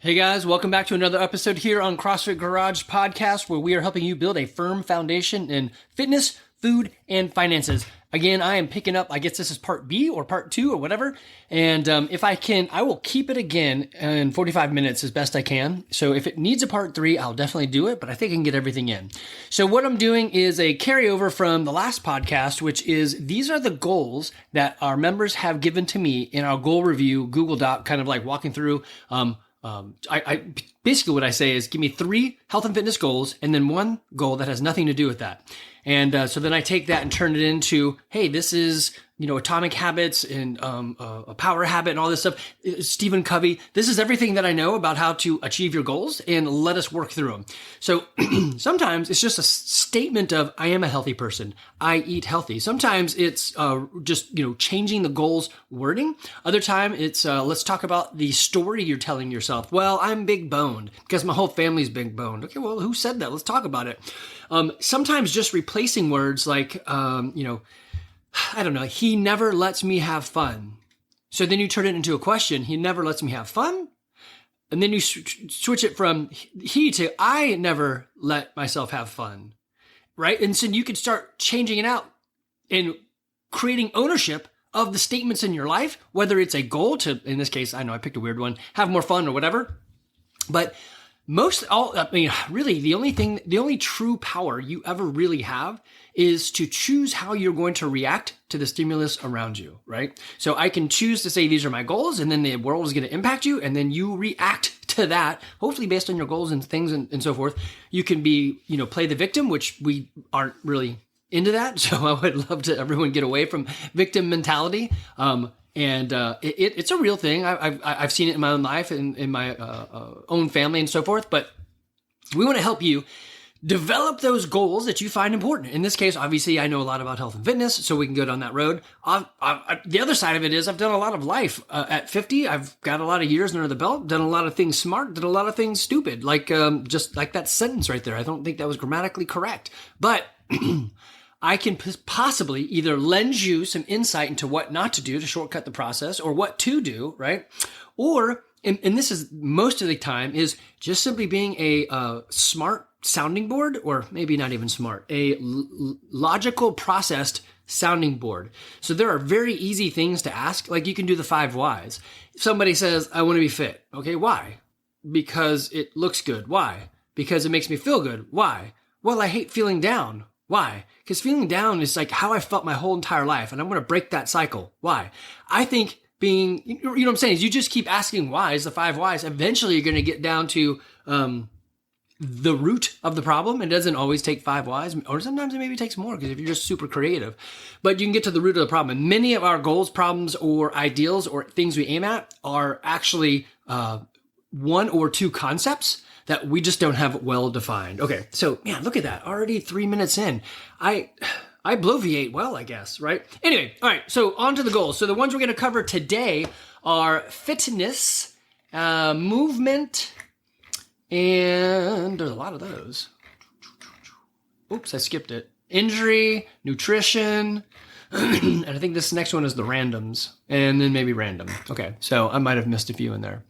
Hey guys, welcome back to another episode here on CrossFit Garage Podcast, where we are helping you build a firm foundation in fitness, food, and finances. Again, I am picking up, I guess this is part B or part 2 or whatever. And if I can, I will keep it again in 45 minutes as best I can. So if it needs a part 3, I'll definitely do it, but I think I can get everything in. So what I'm doing is a carryover from the last podcast, which is these are the goals that our members have given to me in our goal review Google Doc, kind of like walking through. I basically what I say is give me 3 health and fitness goals and then 1 goal that has nothing to do with that. And so then I take that and turn it into, hey, this is, Atomic Habits and a Power Habit and all this stuff. Stephen Covey, this is everything that I know about how to achieve your goals and let us work through them. So sometimes it's just a statement of, I am a healthy person. I eat healthy. Sometimes it's just, changing the goals wording. Other time it's, let's talk about the story you're telling yourself. Well, I'm big boned because my whole family's big boned. Okay, well, who said that? Let's talk about it. Sometimes just replacing words like, I don't know, he never lets me have fun. So then you turn it into a question. He never lets me have fun. And then you switch it from he to I never let myself have fun. Right? And so you can start changing it out and creating ownership of the statements in your life, whether it's a goal to, in this case, I know I picked a weird one, have more fun or whatever. But really, the only true power you ever really have is to choose how you're going to react to the stimulus around you, right? So I can choose to say, these are my goals, and then the world is going to impact you, and then you react to that, hopefully based on your goals and things and so forth. You can be, play the victim, which we aren't really into that. So I would love to everyone get away from victim mentality. It's a real thing. I've seen it in my own life and in my own family and so forth. But we want to help you develop those goals that you find important. In this case, obviously, I know a lot about health and fitness, so we can go down that road. The other side of it is I've done a lot of life. At 50, I've got a lot of years under the belt, done a lot of things smart, did a lot of things stupid, just like that sentence right there. I don't think that was grammatically correct. But I can possibly either lend you some insight into what not to do to shortcut the process or what to do, right? Or, and this is most of the time, is just simply being a smart sounding board, or maybe not even smart, a logical processed sounding board. So there are very easy things to ask. Like you can do the 5 whys. If somebody says, I want to be fit. Okay, why? Because it looks good. Why? Because it makes me feel good. Why? Well, I hate feeling down. Why? Because feeling down is like how I felt my whole entire life, and I'm going to break that cycle. Why? I think being, what I'm saying is you just keep asking whys, the 5 whys. Eventually you're going to get down to the root of the problem. It doesn't always take 5 whys, or sometimes it maybe takes more because if you're just super creative. But you can get to the root of the problem. And many of our goals, problems, or ideals, or things we aim at are actually 1 or 2 concepts that we just don't have well defined. Okay, so man, look at that. Already 3 minutes in. I bloviate well, I guess, right? Anyway, all right, so on to the goals. So the ones we're going to cover today are fitness, movement, and there's a lot of those. Oops, I skipped it. Injury, nutrition, and I think this next one is the randoms, and then maybe random. Okay, so I might have missed a few in there.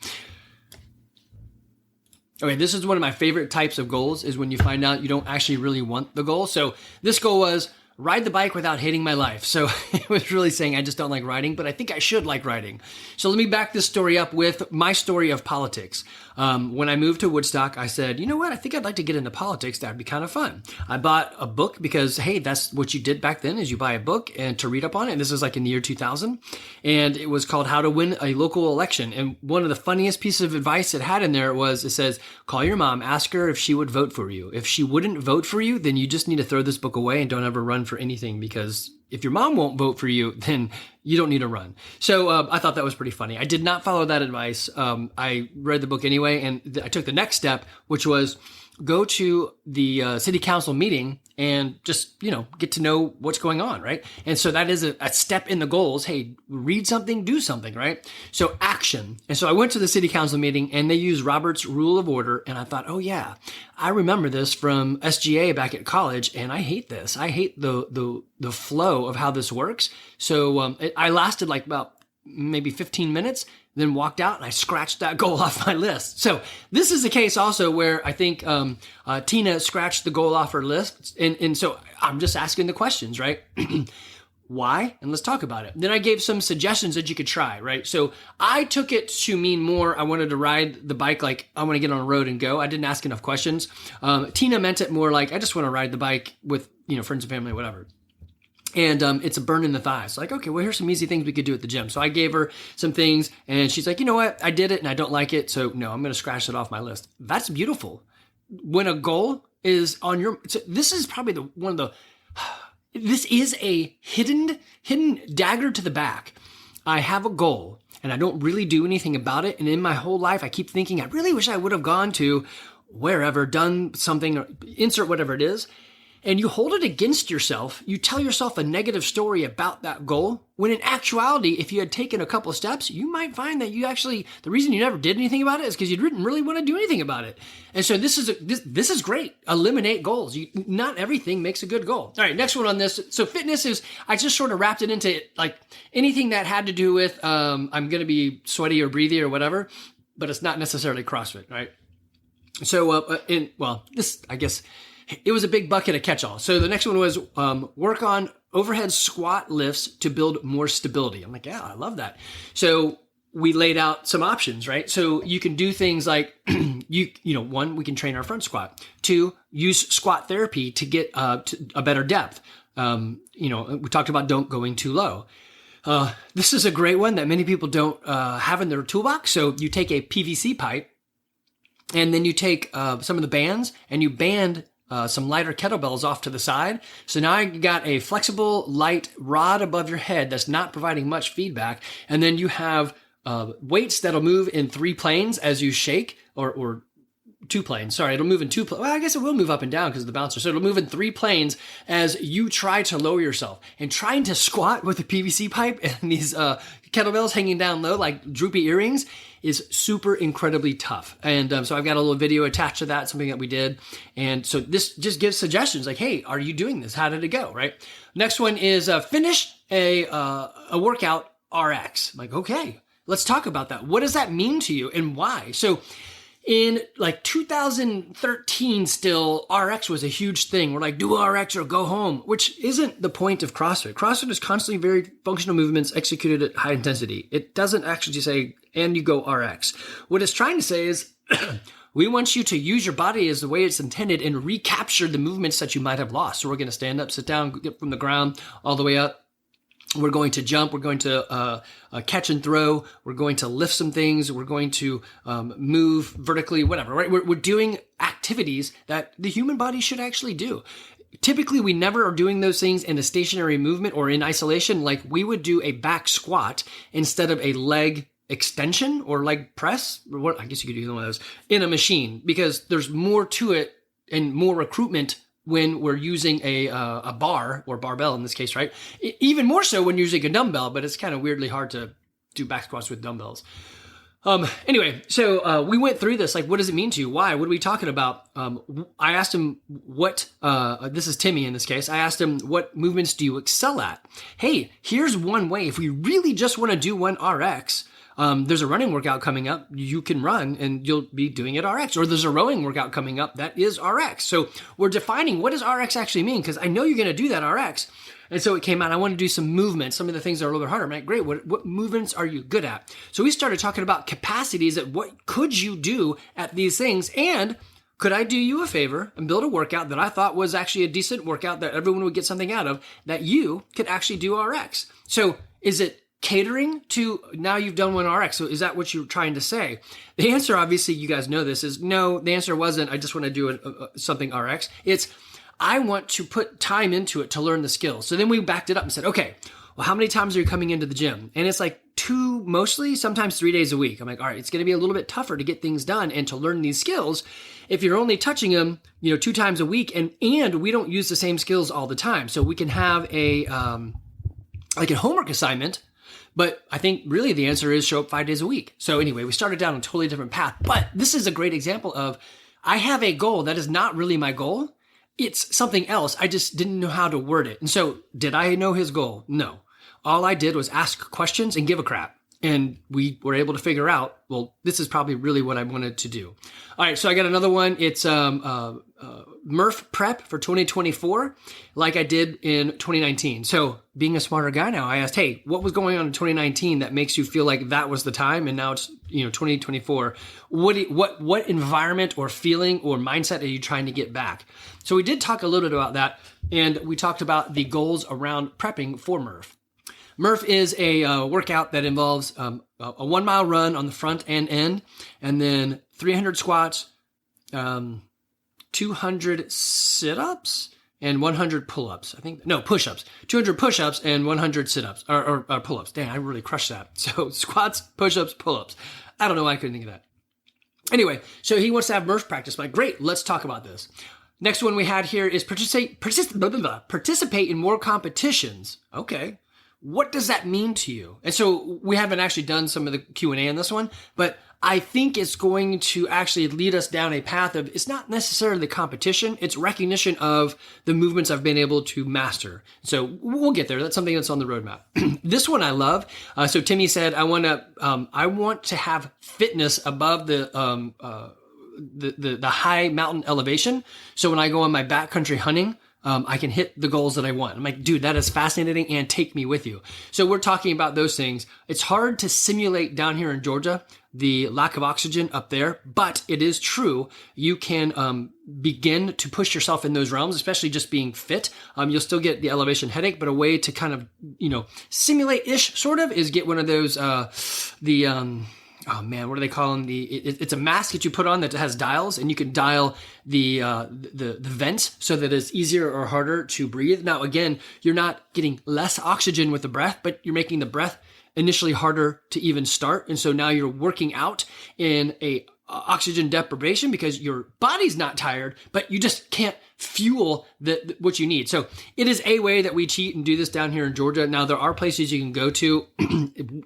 Okay, this is one of my favorite types of goals, is when you find out you don't actually really want the goal. So this goal was ride the bike without hating my life. So it was really saying I just don't like riding, but I think I should like riding. So let me back this story up with my story of politics. When I moved to Woodstock, I said, you know what? I think I'd like to get into politics. That'd be kind of fun. I bought a book because, hey, that's what you did back then, is you buy a book and to read up on it. And this is like in the year 2000. And it was called How to Win a Local Election. And one of the funniest pieces of advice it had in there was, it says, call your mom, ask her if she would vote for you. If she wouldn't vote for you, then you just need to throw this book away and don't ever run for anything, because if your mom won't vote for you, then you don't need to run. So I thought that was pretty funny. I did not follow that advice. I read the book anyway, and I took the next step, which was go to the city council meeting and just, get to know what's going on, right? And so that is a step in the goals. Hey, read something, do something, right? So action. And so I went to the city council meeting and they used Robert's Rule of Order. And I thought, oh yeah, I remember this from SGA back at college. And I hate this. I hate the flow of how this works. So I lasted like about maybe 15 minutes, then walked out and I scratched that goal off my list. So this is a case also where I think Tina scratched the goal off her list. And so I'm just asking the questions, right? Why? And let's talk about it. Then I gave some suggestions that you could try, right? So I took it to mean more, I wanted to ride the bike like I want to get on a road and go. I didn't ask enough questions. Tina meant it more like I just want to ride the bike with, friends and family, whatever. And it's a burn in the thighs. Like, okay, well, here's some easy things we could do at the gym. So I gave her some things and she's like, you know what? I did it and I don't like it. So no, I'm going to scratch it off my list. That's beautiful. When a goal is on your, so this is probably this is a hidden dagger to the back. I have a goal and I don't really do anything about it. And in my whole life, I keep thinking, I really wish I would have gone to wherever, done something, or insert whatever it is. And you hold it against yourself. You tell yourself a negative story about that goal, when in actuality, if you had taken a couple of steps, you might find that the reason you never did anything about it is because you didn't really want to do anything about it. And so this is great. Eliminate goals. Not everything makes a good goal. All right, next one on this. So fitness is, I just sort of wrapped it into like anything that had to do with, I'm going to be sweaty or breathy or whatever, but it's not necessarily CrossFit, right? So, this, I guess, it was a big bucket of catch-all. So the next one was work on overhead squat lifts to build more stability. I'm like, yeah, I love that. So we laid out some options, right? So you can do things like, one, we can train our front squat. Two, use squat therapy to get to a better depth. We talked about don't going too low. This is a great one that many people don't have in their toolbox. So you take a PVC pipe and then you take some of the bands and you band some lighter kettlebells off to the side. So now you got a flexible, light rod above your head that's not providing much feedback. And then you have weights that'll move in 3 planes as you shake, or 2 planes. Sorry, it'll move in 2 planes. Well, I guess it will move up and down because of the bouncer. So it'll move in 3 planes as you try to lower yourself. And trying to squat with a PVC pipe and these kettlebells hanging down low like droopy earrings is super incredibly tough. And so I've got a little video attached to that, something that we did. And so this just gives suggestions like, hey, are you doing this? How did it go, right? Next one is finish a workout RX. I'm like, okay, let's talk about that. What does that mean to you and why? So in like 2013 still, RX was a huge thing. We're like, do RX or go home, which isn't the point of CrossFit. CrossFit is constantly very functional movements executed at high intensity. It doesn't actually say, and you go RX. What it's trying to say is, we want you to use your body as the way it's intended and recapture the movements that you might have lost. So we're going to stand up, sit down, get from the ground all the way up. We're going to jump. We're going to catch and throw. We're going to lift some things. We're going to move vertically, whatever, right? We're doing activities that the human body should actually do. Typically, we never are doing those things in a stationary movement or in isolation. Like we would do a back squat instead of a leg extension or leg press, or what, I guess you could do one of those in a machine, because there's more to it and more recruitment when we're using a bar or barbell in this case, right? Even more so when you're using a dumbbell, but it's kind of weirdly hard to do back squats with dumbbells. Anyway, so we went through this, like, what does it mean to you? Why? What are we talking about? I asked him this is Timmy in this case. I asked him, what movements do you excel at? Hey, here's one way. If we really just want to do one RX, there's a running workout coming up. You can run and you'll be doing it RX. Or there's a rowing workout coming up that is RX. So we're defining what does RX actually mean? Because I know you're going to do that RX. And so it came out, I want to do some movements, some of the things that are a little bit harder. I'm like, great, what movements are you good at? So we started talking about capacities at what could you do at these things, and could I do you a favor and build a workout that I thought was actually a decent workout that everyone would get something out of, that you could actually do RX? So is it catering to, now you've done one RX, so is that what you're trying to say? The answer, obviously, you guys know this, is no. The answer wasn't, I just want to do something RX. It's, I want to put time into it to learn the skills. So then we backed it up and said, okay, well, how many times are you coming into the gym? And it's like 2, mostly, sometimes 3 days a week. I'm like, all right, it's going to be a little bit tougher to get things done and to learn these skills if you're only touching them, 2 times a week, and we don't use the same skills all the time. So we can have a homework assignment. But I think really the answer is show up 5 days a week. So anyway, we started down a totally different path. But this is a great example of, I have a goal that is not really my goal. It's something else. I just didn't know how to word it. And so did I know his goal? No. All I did was ask questions and give a crap. And we were able to figure out, well, this is probably really what I wanted to do. All right, so I got another one. It's Murph prep for 2024, like I did in 2019. So being a smarter guy now, I asked, hey, what was going on in 2019 that makes you feel like that was the time? And now it's 2024. What environment or feeling or mindset are you trying to get back? So we did talk a little bit about that, and we talked about the goals around prepping for Murph. Murph is a workout that involves a 1 mile run on the front and end, and then 300 squats, 200 sit-ups, and 100 pull-ups. Push-ups. 200 push-ups and 100 sit-ups, or pull-ups. Dang, I really crushed that. So squats, push-ups, pull-ups. I don't know why I couldn't think of that. Anyway, so he wants to have Murph practice. I'm like, great, let's talk about this. Next one we had here is participate in more competitions. Okay. What does that mean to you? And so we haven't actually done some of the Q&A on this one, but I think it's going to actually lead us down a path of, it's not necessarily the competition, it's recognition of the movements I've been able to master. So we'll get there. That's something that's on the roadmap. This one I love. So Timmy said, I want to have fitness above the high mountain elevation. So when I go on my backcountry hunting, I can hit the goals that I want. I'm like, dude, that is fascinating, and take me with you. So we're talking about those things. It's hard to simulate down here in Georgia the lack of oxygen up there, but it is true. You can begin to push yourself in those realms, especially just being fit. You'll still get the elevation headache, but a way to kind of, simulate-ish sort of is get one of those, oh man, what do they call them? It's a mask that you put on that has dials, and you can dial the vents so that it's easier or harder to breathe. Now, again, you're not getting less oxygen with the breath, but you're making the breath initially harder to even start. And so now you're working out in a oxygen deprivation because your body's not tired, but you just can't fuel what you need. So it is a way that we cheat and do this down here in Georgia. Now, there are places you can go to.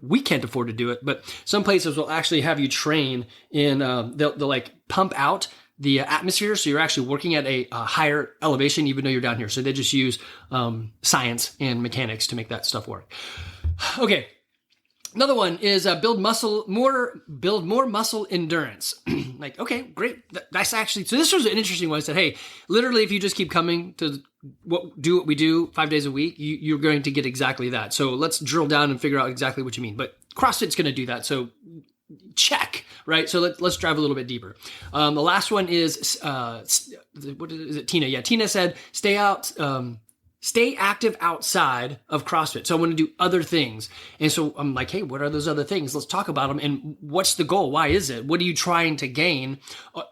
We can't afford to do it, but some places will actually have you train in, they'll like pump out the atmosphere. So you're actually working at a higher elevation, even though you're down here. So they just use science and mechanics to make that stuff work. Okay. Another one is build more muscle endurance. Like, okay, great. That's actually, so this was an interesting one. I said, hey, literally, if you just keep coming to do what we do 5 days a week, you're going to get exactly that. So let's drill down and figure out exactly what you mean. But CrossFit's going to do that. So check, right? So let's drive a little bit deeper. The last one is, what is it? Tina. Yeah. Tina said, stay active outside of CrossFit. So I want to do other things. And so I'm like, hey, what are those other things? Let's talk about them. And what's the goal? Why is it? What are you trying to gain?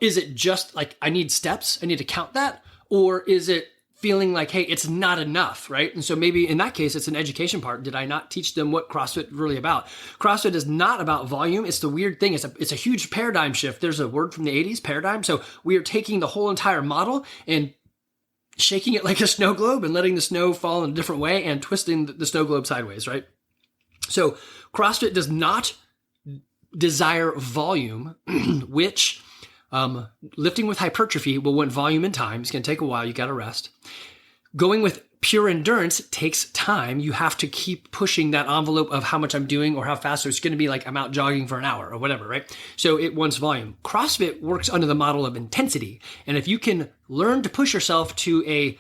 Is it just like, I need steps, I need to count that? Or is it feeling like, hey, it's not enough, right? And so maybe in that case, it's an education part. Did I not teach them what CrossFit is really about? CrossFit is not about volume. It's the weird thing. It's a huge paradigm shift. There's a word from the 80s, paradigm. So we are taking the whole entire model and shaking it like a snow globe and letting the snow fall in a different way and twisting the snow globe sideways, right? So CrossFit does not desire volume, which lifting with hypertrophy will want volume and time. It's going to take a while. You got to rest. Going with pure endurance takes time. You have to keep pushing that envelope of how much I'm doing or how fast. So it's going to be like I'm out jogging for an hour or whatever, right? So it wants volume. CrossFit works under the model of intensity. And if you can learn to push yourself to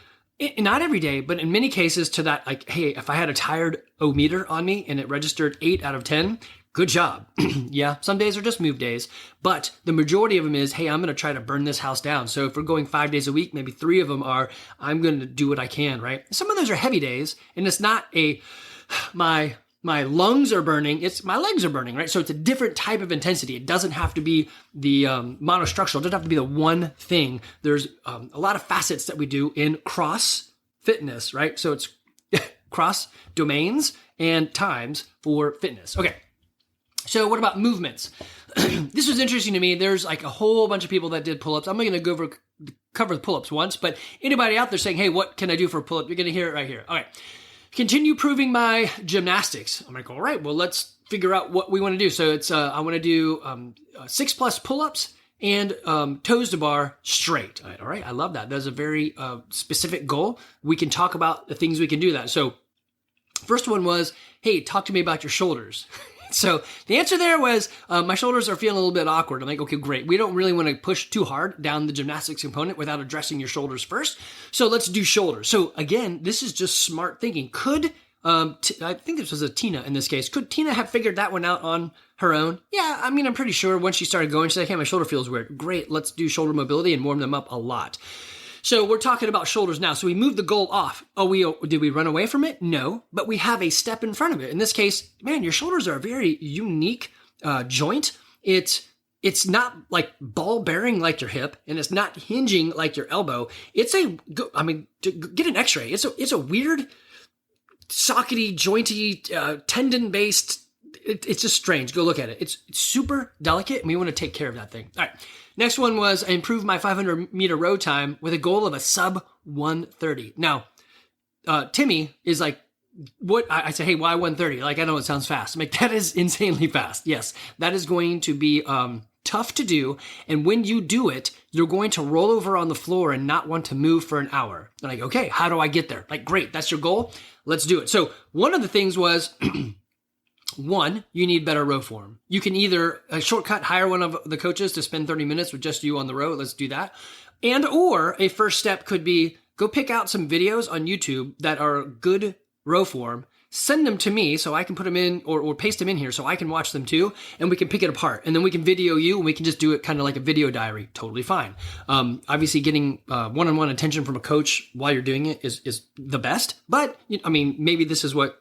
not every day, but in many cases to that, like, hey, if I had a tired O-meter on me and it registered 8 out of 10, good job. Yeah, some days are just move days, but the majority of them is, hey, I'm going to try to burn this house down. So if we're going 5 days a week, maybe 3 of them are, I'm going to do what I can, right? Some of those are heavy days, and it's not my lungs are burning, it's my legs are burning, right? So it's a different type of intensity. It doesn't have to be the monostructural. It doesn't have to be the one thing. There's a lot of facets that we do in cross fitness, right? So it's cross domains and times for fitness. Okay. So what about movements? This was interesting to me. There's like a whole bunch of people that did pull-ups. I'm going to cover the pull-ups once, but anybody out there saying, hey, what can I do for a pull-up? You're going to hear it right here. All right. Continue proving my gymnastics. I'm like, all right, well, let's figure out what we want to do. So it's, I want to do 6+ pull-ups and toes to bar straight. All right. I love that. That's a very specific goal. We can talk about the things we can do that. So first one was, hey, talk to me about your shoulders. So the answer there was my shoulders are feeling a little bit awkward. I'm like, okay, great. We don't really want to push too hard down the gymnastics component without addressing your shoulders first. So let's do shoulders. So again, this is just smart thinking. Could I think this was a Tina in this case. Could Tina have figured that one out on her own? Yeah, I mean, I'm pretty sure once she started going, she's like, hey, my shoulder feels weird. Great, let's do shoulder mobility and warm them up a lot. So we're talking about shoulders now. So we moved the goal off. Did we run away from it? No, but we have a step in front of it. In this case, man, your shoulders are a very unique joint. It's not like ball bearing like your hip, and it's not hinging like your elbow. Get an x-ray. It's a weird, sockety, jointy, tendon-based. It's just strange. Go look at it. It's super delicate, and we want to take care of that thing. All right. Next one was improve my 500-meter row time with a goal of a sub 130. Now, Timmy is like, what? I say, hey, why 130? Like, I know it sounds fast. I'm like, that is insanely fast. Yes, that is going to be tough to do. And when you do it, you're going to roll over on the floor and not want to move for an hour. I'm like, okay, how do I get there? Like, great, that's your goal. Let's do it. So one of the things was... One, you need better row form. You can either hire one of the coaches to spend 30 minutes with just you on the row. Let's do that. And or a first step could be go pick out some videos on YouTube that are good row form. Send them to me so I can put them in or paste them in here so I can watch them too. And we can pick it apart. And then we can video you and we can just do it kind of like a video diary. Totally fine. Obviously getting one-on-one attention from a coach while you're doing it is the best. But I mean, maybe this is what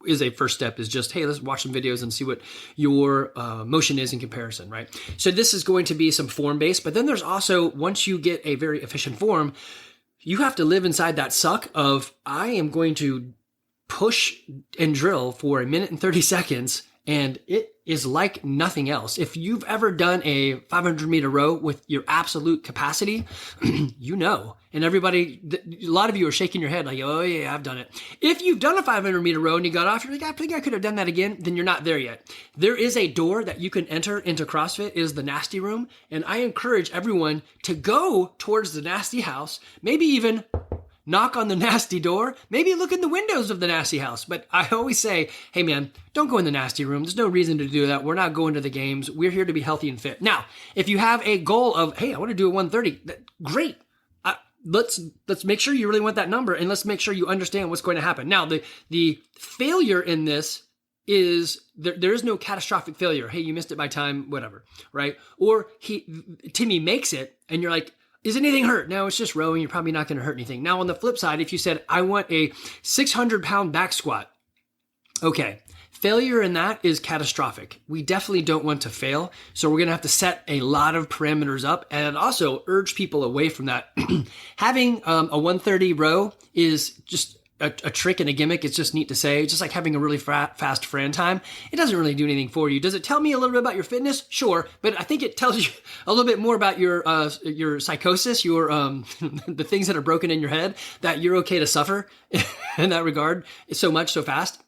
is a first step is just, hey, let's watch some videos and see what your motion is in comparison, right? So this is going to be some form based, but then there's also, once you get a very efficient form, you have to live inside that suck of, I am going to push and drill for 1 minute and 30 seconds. And it is like nothing else. If you've ever done a 500-meter row with your absolute capacity, you know. And everybody, a lot of you are shaking your head like, oh yeah, I've done it. If you've done a 500-meter row and you got off, you're like, I think I could have done that again, then you're not there yet. There is a door that you can enter into CrossFit, is the nasty room. And I encourage everyone to go towards the nasty house, maybe even knock on the nasty door, maybe look in the windows of the nasty house. But I always say, hey man, don't go in the nasty room. There's no reason to do that. We're not going to the games. We're here to be healthy and fit. Now, if you have a goal of, hey, I want to do a 130, great. Let's make sure you really want that number, and let's make sure you understand what's going to happen. Now, the failure in this is there is no catastrophic failure. Hey, you missed it by time, whatever, right? Or Timmy makes it, and you're like, is anything hurt? No, it's just rowing. You're probably not going to hurt anything. Now, on the flip side, if you said, I want a 600-pound back squat, okay, failure in that is catastrophic. We definitely don't want to fail. So we're going to have to set a lot of parameters up and also urge people away from that. Having a 130 row is just a trick and a gimmick. It's just neat to say. It's just like having a really fast Fran time. It doesn't really do anything for you. Does it tell me a little bit about your fitness? Sure. But I think it tells you a little bit more about your psychosis, your the things that are broken in your head, that you're okay to suffer in that regard so much, so fast.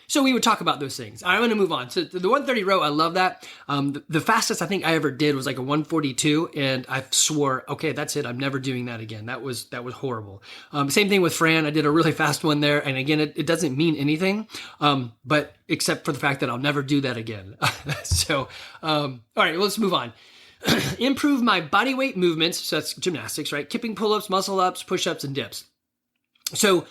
So we would talk about those things. I'm going to move on. So the 130 row, I love that. The fastest I think I ever did was like a 142, and I swore, okay, that's it. I'm never doing that again. That was horrible. Same thing with Fran. I did a really fast one there, and again, it doesn't mean anything, but except for the fact that I'll never do that again. So, all right, let's move on. Improve my body weight movements. So that's gymnastics, right? Kipping pull-ups, muscle-ups, push-ups, and dips. So,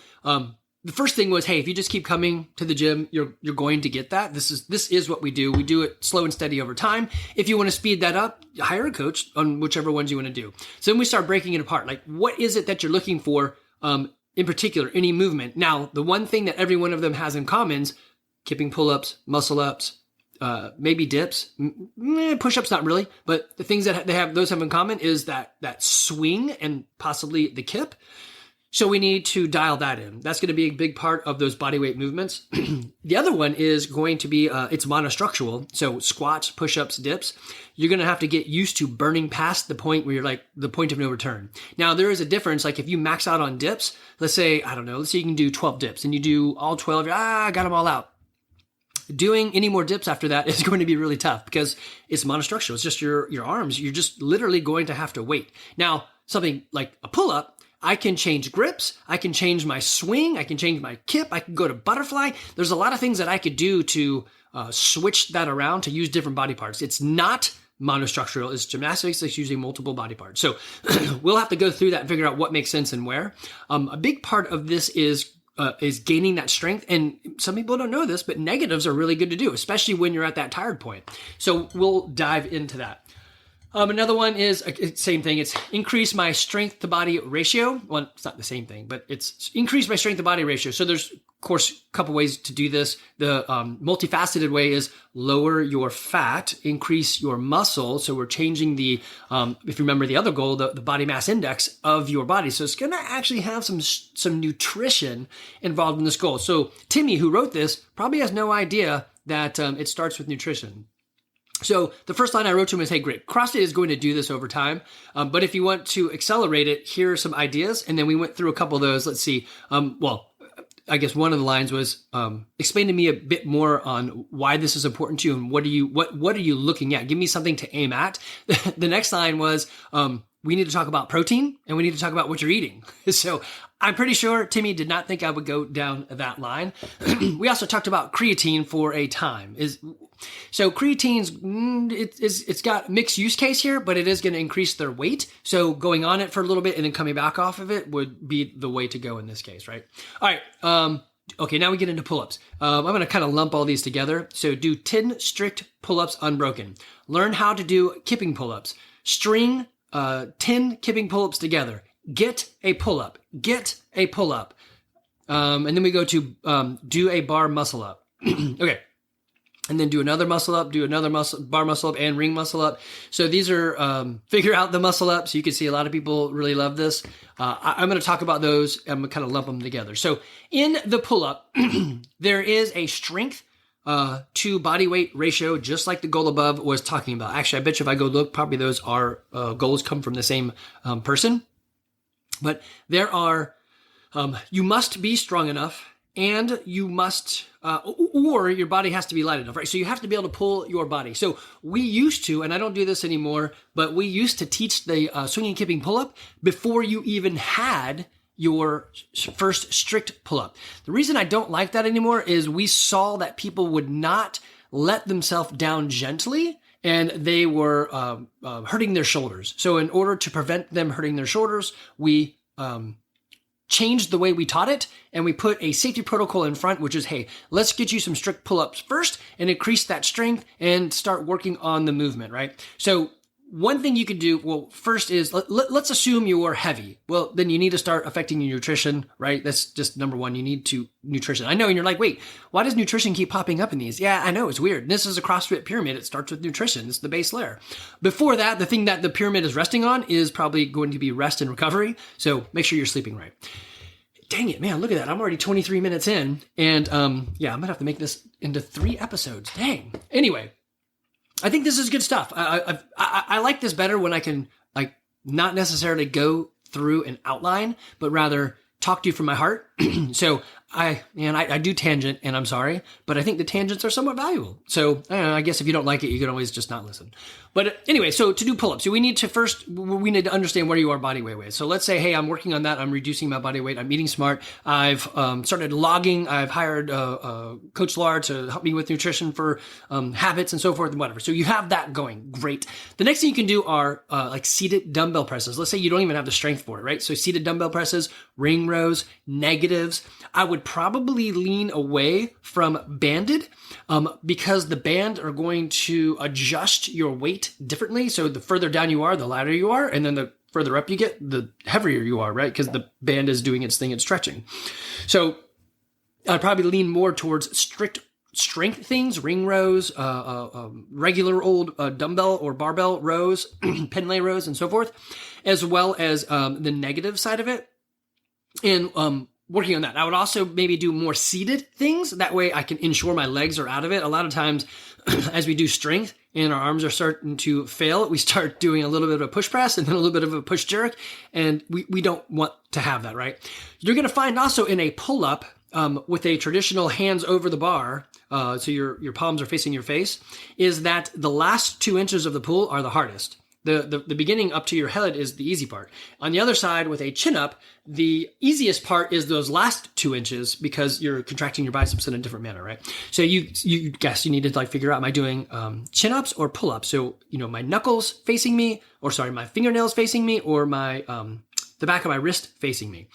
the first thing was, hey, if you just keep coming to the gym, you're going to get that. This is what we do. We do it slow and steady over time. If you want to speed that up, hire a coach on whichever ones you want to do. So then we start breaking it apart. Like, what is it that you're looking for in particular, any movement? Now, the one thing that every one of them has in common is kipping pull-ups, muscle-ups, maybe dips, push-ups, not really. But the things that those have in common is that swing and possibly the kip. So we need to dial that in. That's going to be a big part of those bodyweight movements. The other one is going to be, it's monostructural. So squats, push-ups, dips. You're going to have to get used to burning past the point where you're like the point of no return. Now, there is a difference. Like if you max out on dips, let's say you can do 12 dips and you do all 12, I got them all out. Doing any more dips after that is going to be really tough because it's monostructural. It's just your arms. You're just literally going to have to wait. Now, something like a pull-up, I can change grips, I can change my swing, I can change my kip, I can go to butterfly. There's a lot of things that I could do to switch that around to use different body parts. It's not monostructural. It's gymnastics that's using multiple body parts. So we'll have to go through that and figure out what makes sense and where. A big part of this is gaining that strength. And some people don't know this, but negatives are really good to do, especially when you're at that tired point. So we'll dive into that. Another one is same thing. It's increase my strength to body ratio. Well, it's not the same thing, but it's increase my strength to body ratio. So there's, of course, a couple ways to do this. The multifaceted way is lower your fat, increase your muscle. So we're changing the, if you remember the other goal, the body mass index of your body. So it's going to actually have some nutrition involved in this goal. So Timmy, who wrote this, probably has no idea that it starts with nutrition. So the first line I wrote to him is, hey, great, CrossFit is going to do this over time. But if you want to accelerate it, here are some ideas. And then we went through a couple of those. Let's see. I guess one of the lines was, explain to me a bit more on why this is important to you and what are you looking at? Give me something to aim at. The next line was, we need to talk about protein and we need to talk about what you're eating. So I'm pretty sure Timmy did not think I would go down that line. We also talked about creatine for a time. So creatine's, it's got mixed use case here, but it is going to increase their weight. So going on it for a little bit and then coming back off of it would be the way to go in this case, right? All right. Okay, now we get into pull-ups. I'm going to kind of lump all these together. So do 10 strict pull-ups unbroken. Learn how to do kipping pull-ups. String 10 kipping pull-ups together. Get a pull-up. Get a pull-up. And then we go to do a bar muscle up. Okay. And then do another muscle up, do another bar muscle up, and ring muscle up. So these are figure out the muscle up. So you can see a lot of people really love this. I'm going to talk about those. I'm going to kind of lump them together. So in the pull-up, there is a strength to body weight ratio, just like the goal above was talking about. Actually, I bet you if I go look, probably those are goals come from the same person. But there are, you must be strong enough and you must, or your body has to be light enough, right? So you have to be able to pull your body. So we used to, and I don't do this anymore, but we used to teach the swinging kipping pull-up before you even had your first strict pull-up. The reason I don't like that anymore is we saw that people would not let themselves down gently and they were hurting their shoulders. So in order to prevent them hurting their shoulders, we changed the way we taught it, and we put a safety protocol in front, which is, hey, let's get you some strict pull-ups first and increase that strength and start working on the movement, right? So one thing you could do, well, first is let's assume you are heavy. Well, then you need to start affecting your nutrition, right? That's just number one. You need to nutrition. I know, and you're like, wait, why does nutrition keep popping up in these? Yeah, I know, it's weird. This is a CrossFit pyramid. It starts with nutrition. It's the base layer. Before that, the thing that the pyramid is resting on is probably going to be rest and recovery. So make sure you're sleeping right. Dang it, man, look at that. I'm already 23 minutes in. And yeah, I'm going to have to make this into 3 episodes. Dang. Anyway, I think this is good stuff. I like this better when I can like not necessarily go through an outline, but rather talk to you from my heart. So I do tangent, and I'm sorry, but I think the tangents are somewhat valuable. So I guess if you don't like it, you can always just not listen. But anyway, so to do pull-ups, so we need to understand where you are body weight wise. So let's say, hey, I'm working on that. I'm reducing my body weight. I'm eating smart. I've started logging. I've hired Coach Lar to help me with nutrition for habits and so forth and whatever. So you have that going. Great. The next thing you can do are like seated dumbbell presses. Let's say you don't even have the strength for it, right? So seated dumbbell presses, ring rows, negatives. I would probably lean away from banded because the band are going to adjust your weight differently. So the further down you are, the lighter you are. And then the further up you get, the heavier you are, right? Because the band is doing its thing, it's stretching. So I'd probably lean more towards strict strength things, ring rows, regular old dumbbell or barbell rows, pen lay rows, and so forth, as well as the negative side of it. And working on that. I would also maybe do more seated things. That way I can ensure my legs are out of it. A lot of times as we do strength and our arms are starting to fail, we start doing a little bit of a push press and then a little bit of a push jerk. And we don't want to have that, right? You're going to find also in a pull up with a traditional hands over the bar, so your palms are facing your face, is that the last 2 inches of the pull are the hardest. The beginning up to your head is the easy part. On the other side, with a chin up, the easiest part is those last 2 inches because you're contracting your biceps in a different manner, right? So you guess you need to like figure out, am I doing chin ups or pull ups? So, my knuckles facing me, my fingernails facing me, or my the back of my wrist facing me.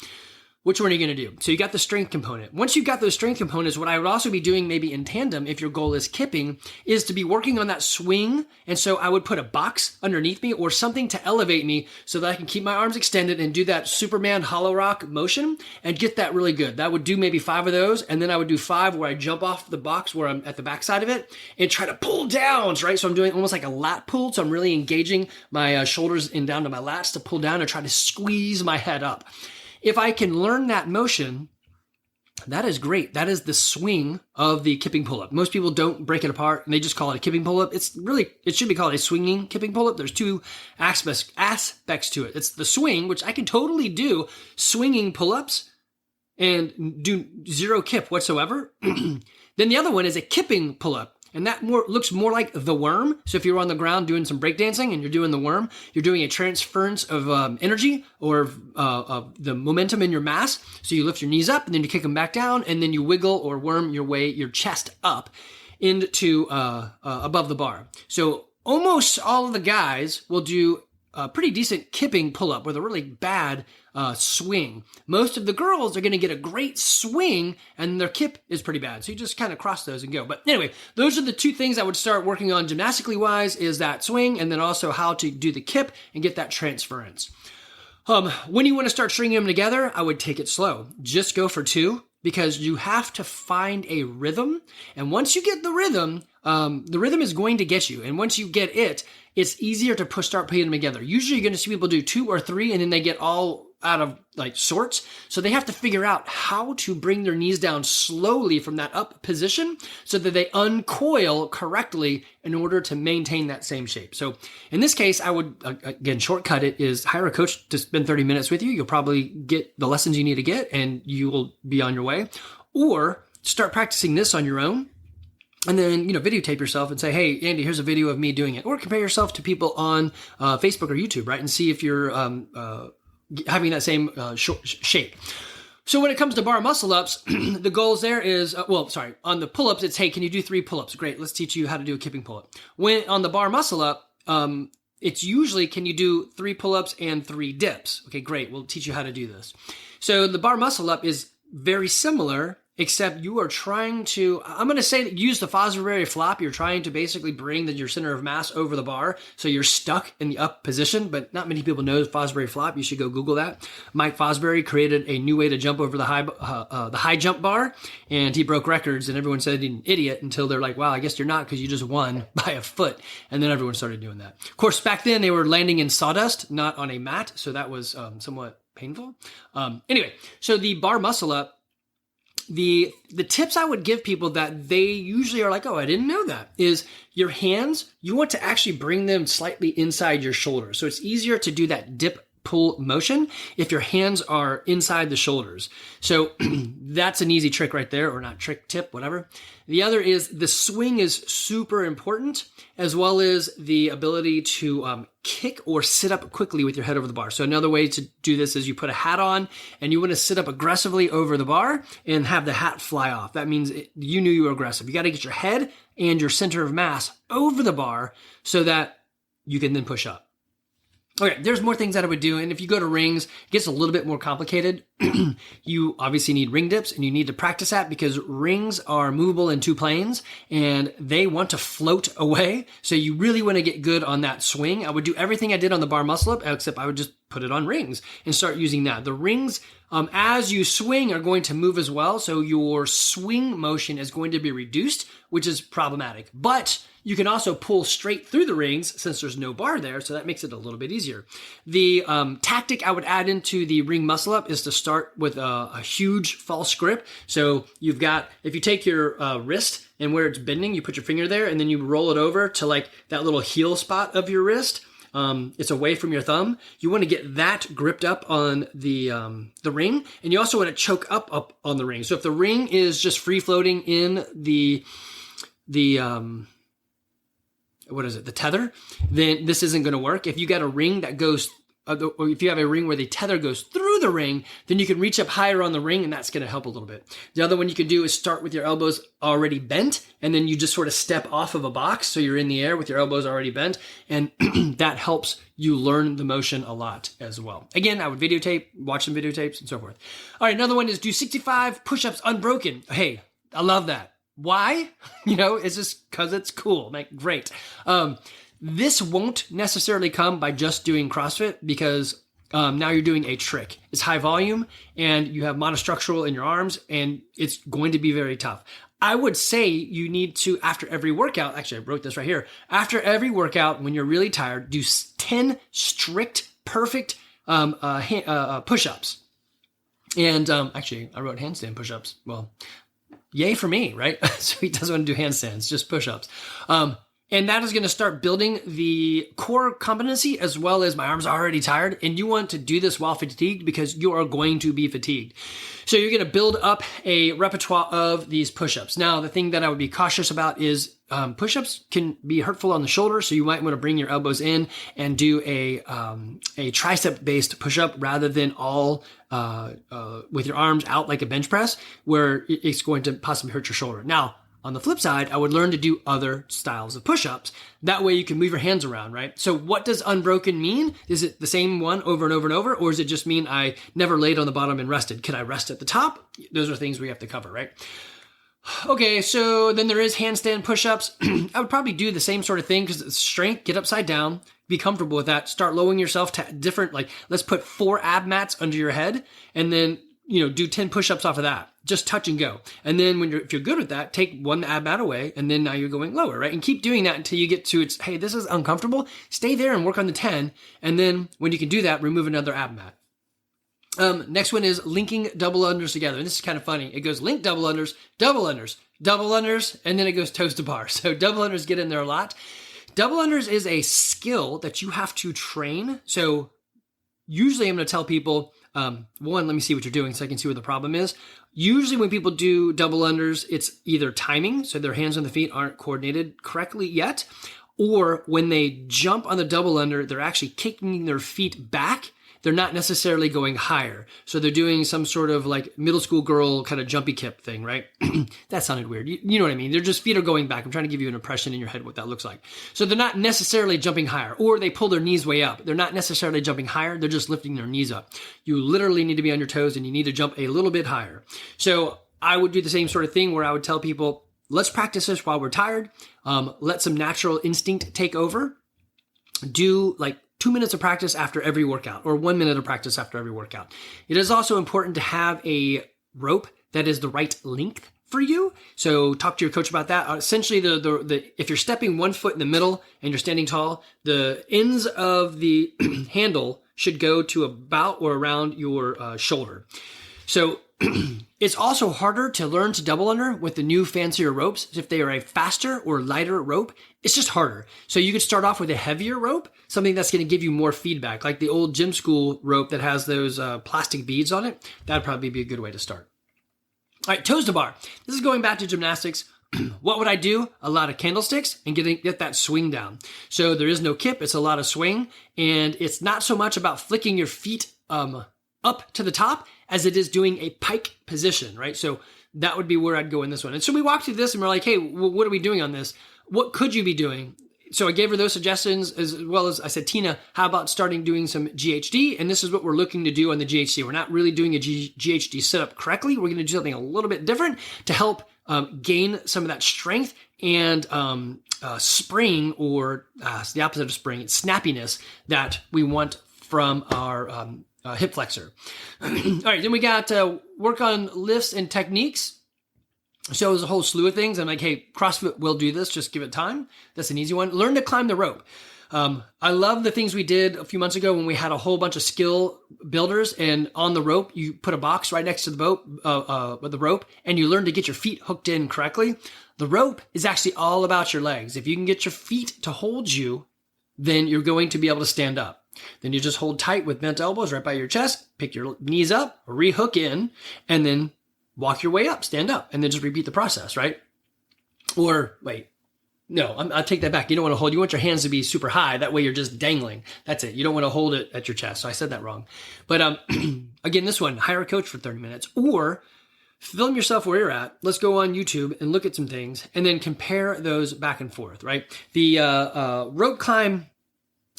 Which one are you going to do? So you got the strength component. Once you've got those strength components, what I would also be doing maybe in tandem, if your goal is kipping, is to be working on that swing. And so I would put a box underneath me or something to elevate me so that I can keep my arms extended and do that Superman hollow rock motion and get that really good. That would do maybe 5 of those. And then I would do 5 where I jump off the box where I'm at the backside of it and try to pull down, right? So I'm doing almost like a lat pull. So I'm really engaging my shoulders in down to my lats to pull down and try to squeeze my head up. If I can learn that motion, that is great. That is the swing of the kipping pull-up. Most people don't break it apart and they just call it a kipping pull-up. It should be called a swinging kipping pull-up. There's 2 aspects to it. It's the swing, which I can totally do swinging pull-ups and do 0 kip whatsoever. Then the other one is a kipping pull-up. And that looks more like the worm. So if you're on the ground doing some breakdancing and you're doing the worm, you're doing a transference of energy or the momentum in your mass. So you lift your knees up and then you kick them back down and then you wiggle or worm your chest up into above the bar. So almost all of the guys will do a pretty decent kipping pull-up with a really bad swing. Most of the girls are going to get a great swing and their kip is pretty bad. So you just kind of cross those and go. But anyway, those are the 2 things I would start working on gymnastically wise, is that swing and then also how to do the kip and get that transference. When you want to start stringing them together, I would take it slow. Just go for 2 because you have to find a rhythm. And once you get the rhythm is going to get you. And once you get it, it's easier to start putting them together. Usually you're going to see people do 2 or 3 and then they get all out of sorts. So they have to figure out how to bring their knees down slowly from that up position so that they uncoil correctly in order to maintain that same shape. So in this case, I would, again, shortcut it is hire a coach to spend 30 minutes with you. You'll probably get the lessons you need to get and you will be on your way. Or start practicing this on your own. And then, videotape yourself and say, hey, Andy, here's a video of me doing it. Or compare yourself to people on Facebook or YouTube, right? And see if you're having that same shape. So when it comes to bar muscle ups, the goals there is, on the pull-ups, it's, hey, can you do 3 pull-ups? Great, let's teach you how to do a kipping pull-up. When on the bar muscle up, it's usually, can you do 3 pull-ups and 3 dips? Okay, great, we'll teach you how to do this. So the bar muscle up is very similar, except you are trying to, I'm going to say that use the Fosbury flop. You're trying to basically bring your center of mass over the bar. So you're stuck in the up position, but not many people know Fosbury flop. You should go Google that. Mike Fosbury created a new way to jump over the high jump bar, and he broke records, and everyone said he's an idiot until they're like, wow, I guess you're not because you just won by a foot. And then everyone started doing that. Of course, back then they were landing in sawdust, not on a mat. So that was somewhat painful. Anyway, so the bar muscle up, the tips I would give people that they usually are like, oh, I didn't know that, is your hands, you want to actually bring them slightly inside your shoulders. So it's easier to do that dip pull motion if your hands are inside the shoulders. So that's an easy trick right there, or not trick, tip, whatever. The other is the swing is super important, as well as the ability to kick or sit up quickly with your head over the bar. So another way to do this is you put a hat on and you want to sit up aggressively over the bar and have the hat fly off. That means you knew you were aggressive. You got to get your head and your center of mass over the bar so that you can then push up. Okay, there's more things that I would do. And if you go to rings, it gets a little bit more complicated. You obviously need ring dips and you need to practice that because rings are movable in 2 planes and they want to float away. So you really want to get good on that swing. I would do everything I did on the bar muscle up, except I would just put it on rings and start using that. The rings, as you swing, are going to move as well. So your swing motion is going to be reduced, which is problematic. But you can also pull straight through the rings since there's no bar there, so that makes it a little bit easier. The tactic I would add into the ring muscle up is to start with a huge false grip. So you've got, if you take your wrist and where it's bending, you put your finger there and then you roll it over to like that little heel spot of your wrist. It's away from your thumb. You want to get that gripped up on the ring, and you also want to choke up on the ring. So if the ring is just free floating in the the tether, then this isn't going to work. If you got a ring that goes, or if you have a ring where the tether goes through the ring, then you can reach up higher on the ring, and that's going to help a little bit. The other one you can do is start with your elbows already bent, and then you just sort of step off of a box, so you're in the air with your elbows already bent, and that helps you learn the motion a lot as well. Again, I would videotape, watch some videotapes, and so forth. All right, another one is do 65 push-ups unbroken. Hey, I love that. Why? It's just because it's cool. Like, great. This won't necessarily come by just doing CrossFit because now you're doing a trick. It's high volume and you have monostructural in your arms and it's going to be very tough. I would say you need to, after every workout, actually I wrote this right here, after every workout when you're really tired, do 10 strict, perfect push-ups. And actually I wrote handstand push-ups. Well, yay for me, right? So he doesn't want to do handstands, just push-ups. And that is going to start building the core competency as well as my arms are already tired. And you want to do this while fatigued because you are going to be fatigued. So you're going to build up a repertoire of these push-ups. Now, the thing that I would be cautious about is push-ups can be hurtful on the shoulder. So you might want to bring your elbows in and do a tricep-based push-up rather than all with your arms out like a bench press where it's going to possibly hurt your shoulder. Now, on the flip side, I would learn to do other styles of push-ups. That way you can move your hands around, right? So what does unbroken mean? Is it the same one over and over and over? Or does it just mean I never laid on the bottom and rested? Could I rest at the top? Those are things we have to cover, right? Okay, so then there is handstand push-ups. I would probably do the same sort of thing because it's strength, get upside down, be comfortable with that. Start lowering yourself to different, like let's put 4 ab mats under your head and then do 10 push-ups off of that. Just touch and go. And then if you're good with that, take 1 ab mat away, and then now you're going lower, right? And keep doing that until you get to hey, this is uncomfortable. Stay there and work on the 10. And then when you can do that, remove another ab mat. Next one is linking double unders together. And this is kind of funny. It goes link double unders, double unders, double unders, and then it goes toes to bar. So double unders get in there a lot. Double unders is a skill that you have to train. So usually I'm going to tell people, one, let me see what you're doing so I can see what the problem is. Usually when people do double unders, it's either timing, so their hands and the feet aren't coordinated correctly yet, or when they jump on the double under, they're actually kicking their feet back. They're not necessarily going higher. So they're doing some sort of like middle school girl kind of jumpy kip thing, right? That sounded weird. You know what I mean? They're just feet are going back. I'm trying to give you an impression in your head what that looks like. So they're not necessarily jumping higher, or they pull their knees way up. They're not necessarily jumping higher. They're just lifting their knees up. You literally need to be on your toes and you need to jump a little bit higher. So I would do the same sort of thing where I would tell people, let's practice this while we're tired. Let some natural instinct take over. Do like 2 minutes of practice after every workout or 1 minute of practice after every workout. It is also important to have a rope that is the right length for you. So talk to your coach about that. Essentially, if you're stepping 1 foot in the middle and you're standing tall, the ends of the handle should go to about or around your shoulder. So it's also harder to learn to double under with the new fancier ropes. If they are a faster or lighter rope, it's just harder. So you could start off with a heavier rope, something that's going to give you more feedback, like the old gym school rope that has those plastic beads on it. That'd probably be a good way to start. All right, toes to bar. This is going back to gymnastics. What would I do? A lot of candlesticks and get that swing down. So there is no kip. It's a lot of swing. And it's not so much about flicking your feet up to the top as it is doing a pike position, right? So that would be where I'd go in this one. And so we walked through this and we're like, hey, what are we doing on this? What could you be doing? So I gave her those suggestions as well as I said, Tina, how about starting doing some GHD? And this is what we're looking to do on the GHD. We're not really doing a GHD setup correctly. We're going to do something a little bit different to help gain some of that strength and spring, or the opposite of spring, it's snappiness that we want from our hip flexor. All right, then we got work on lifts and techniques. So there's a whole slew of things. I'm like, hey, CrossFit will do this. Just give it time. That's an easy one. Learn to climb the rope. I love the things we did a few months ago when we had a whole bunch of skill builders, and on the rope, you put a box right next to the boat, with the rope, and you learn to get your feet hooked in correctly. The rope is actually all about your legs. If you can get your feet to hold you, then you're going to be able to stand up. Then you just hold tight with bent elbows right by your chest, pick your knees up, rehook in, and then walk your way up, stand up, and then just repeat the process, right? Or wait, No, I'll take that back. You don't want to hold. You want your hands to be super high. That way you're just dangling. That's it. You don't want to hold it at your chest. So I said that wrong. But again, this one, hire a coach for 30 minutes or film yourself where you're at. Let's go on YouTube and look at some things and then compare those back and forth, right? The rope climb,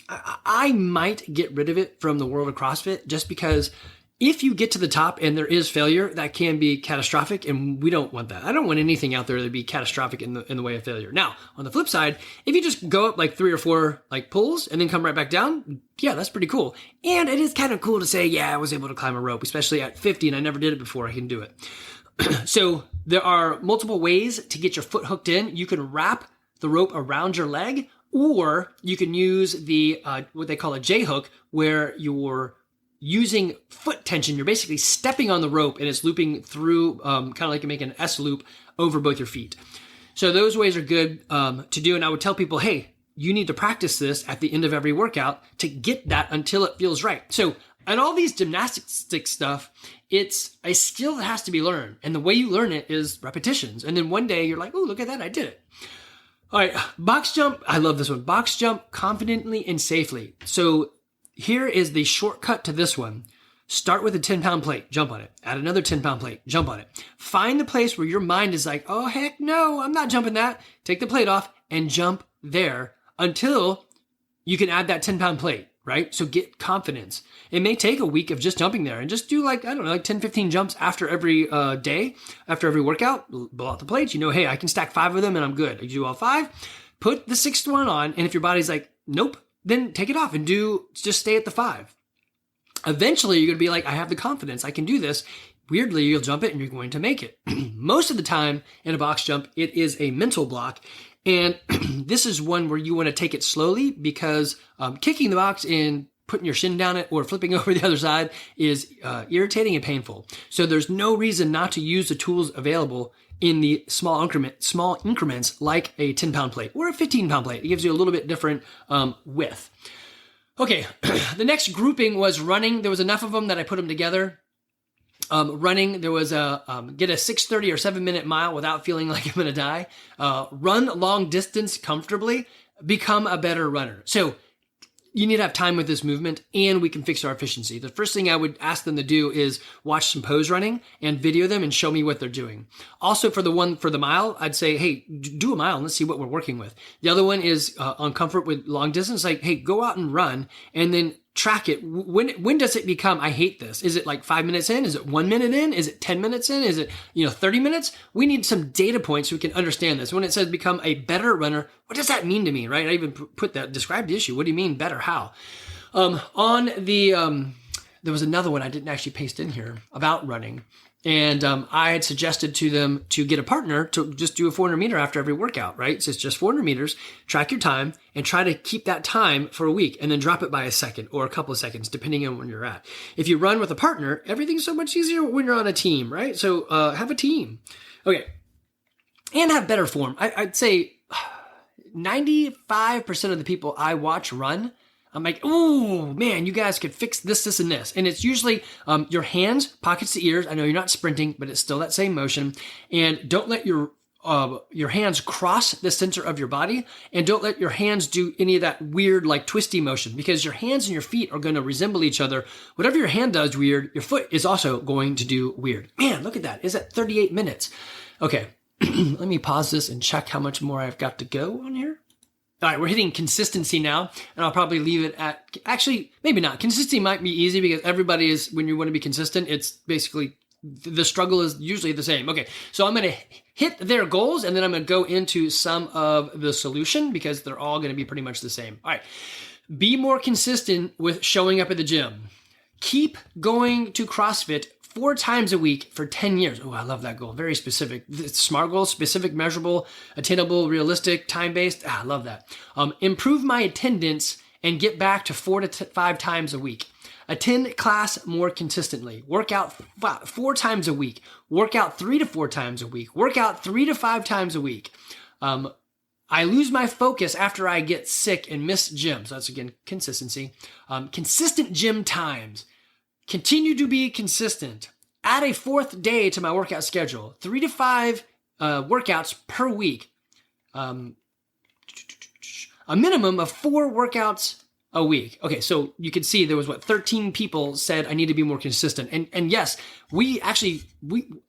I might get rid of it from the world of CrossFit just because if you get to the top and there is failure, that can be catastrophic, and we don't want that. I don't want anything out there to be catastrophic in the way of failure. Now, on the flip side, if you just go up like 3 or 4 like pulls and then come right back down, yeah, that's pretty cool. And it is kind of cool to say, yeah, I was able to climb a rope, especially at 50, and I never did it before. I can do it. So there are multiple ways to get your foot hooked in. You can wrap the rope around your leg, or you can use the what they call a J hook, where you're using foot tension. You're basically stepping on the rope and it's looping through, kind of like you make an S loop over both your feet. So those ways are good to do. And I would tell people, hey, you need to practice this at the end of every workout to get that until it feels right. So and all these gymnastics stuff, it's a skill that has to be learned. And the way you learn it is repetitions. And then one day you're like, oh, look at that, I did it. All right, box jump. I love this one. Box jump confidently and safely. So here is the shortcut to this one. Start with a 10-pound plate, jump on it. Add another 10-pound plate, jump on it. Find the place where your mind is like, oh, heck no, I'm not jumping that. Take the plate off and jump there until you can add that 10-pound plate, right? So get confidence. It may take a week of just jumping there and just do like 10, 15 jumps after every day, after every workout. Blow out the plates. You know, hey, I can stack 5 of them and I'm good. You do all 5. Put the 6th one on. And if your body's like, nope, then take it off and just stay at the 5. Eventually, you're going to be like, I have the confidence. I can do this. Weirdly, you'll jump it and you're going to make it. Most of the time in a box jump, it is a mental block. And this is one where you want to take it slowly because kicking the box and putting your shin down it or flipping over the other side is irritating and painful. So there's no reason not to use the tools available in the small increments like a 10-pound plate or a 15-pound plate. It gives you a little bit different width. Okay, the next grouping was running. There was enough of them that I put them together. Running, there was get a 6:30 or 7-minute mile without feeling like I'm going to die. Run long distance comfortably. Become a better runner. So you need to have time with this movement and we can fix our efficiency. The first thing I would ask them to do is watch some pose running and video them and show me what they're doing. Also for the mile, I'd say, hey, do a mile and let's see what we're working with. The other one is on comfort with long distance, like, hey, go out and run and then track it. When does it become, I hate this? Is it like 5 minutes in? Is it 1 minute in? Is it 10 minutes in? Is it, 30 minutes? We need some data points so we can understand this. When it says become a better runner, what does that mean to me, right? I even put that, describe the issue. What do you mean better? How? On the, there was another one I didn't actually paste in here about running. And I had suggested to them to get a partner to just do a 400 meter after every workout, right? So it's just 400 meters, track your time, and try to keep that time for a week, and then drop it by a second or a couple of seconds, depending on when you're at. If you run with a partner, everything's so much easier when you're on a team, right? So have a team. Okay. And have better form. I'd say 95% of the people I watch run, I'm like, oh man, you guys could fix this, this, and this. And it's usually your hands, pockets to ears. I know you're not sprinting, but it's still that same motion. And don't let your hands cross the center of your body. And don't let your hands do any of that weird, like twisty motion, because your hands and your feet are going to resemble each other. Whatever your hand does weird, your foot is also going to do weird. Man, look at that. It's at 38 minutes. Okay, let me pause this and check how much more I've got to go on here. All right, we're hitting consistency now, and I'll probably leave it at, actually, maybe not. Consistency might be easy because everybody is, when you want to be consistent, it's basically, the struggle is usually the same. Okay, so I'm going to hit their goals, and then I'm going to go into some of the solution because they're all going to be pretty much the same. All right, be more consistent with showing up at the gym. Keep going to CrossFit 4 times a week for 10 years. Oh, I love that goal. Very specific. It's SMART goal, specific, measurable, attainable, realistic, time-based. I love that. Improve my attendance and get back to 4 to 5 times a week. Attend class more consistently. Work out 4 times a week. Work out 3 to 4 times a week. Work out 3 to 5 times a week. I lose my focus after I get sick and miss gym. So that's, again, consistency. Consistent gym times. Continue to be consistent. Add a 4th day to my workout schedule. 3 to 5 workouts per week. a minimum of 4 workouts a week. Okay, so you can see there was 13 people said I need to be more consistent. And yes,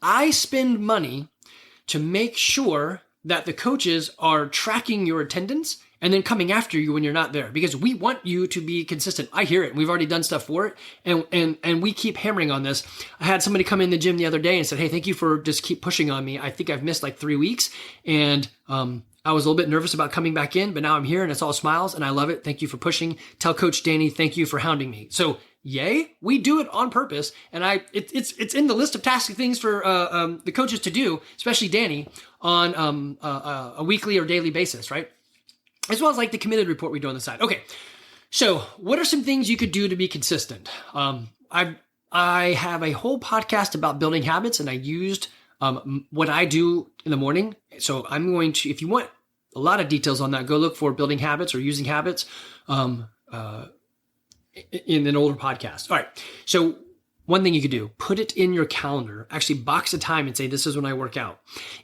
I spend money to make sure that the coaches are tracking your attendance and then coming after you when you're not there, because we want you to be consistent. I hear it. We've already done stuff for it. And we keep hammering on this. I had somebody come in the gym the other day and said, hey, thank you for just keep pushing on me. I think I've missed like 3 weeks. And, I was a little bit nervous about coming back in, but now I'm here and it's all smiles and I love it. Thank you for pushing. Tell Coach Danny, thank you for hounding me. So yay, we do it on purpose. And it's in the list of tasky things for the coaches to do, especially Danny, on a weekly or daily basis, right? As well as like the committed report we do on the side. Okay, so what are some things you could do to be consistent? I have a whole podcast about building habits, and I used what I do in the morning. So I'm going to, if you want a lot of details on that, go look for building habits or using habits in an older podcast. All right. So one thing you could do, put it in your calendar, actually box a time and say, this is when I work out.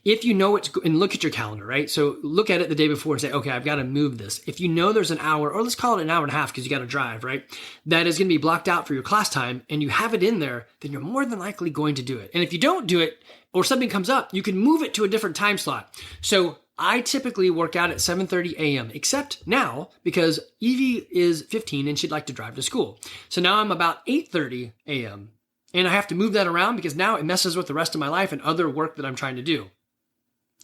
If you know and look at your calendar, right? So look at it the day before and say, okay, I've got to move this. If you know there's an hour, or let's call it an hour and a half because you got to drive, right? That is going to be blocked out for your class time and you have it in there, then you're more than likely going to do it. And if you don't do it or something comes up, you can move it to a different time slot. So I typically work out at 7:30 a.m., except now because Evie is 15 and she'd like to drive to school. So now I'm about 8:30 a.m. and I have to move that around because now it messes with the rest of my life and other work that I'm trying to do.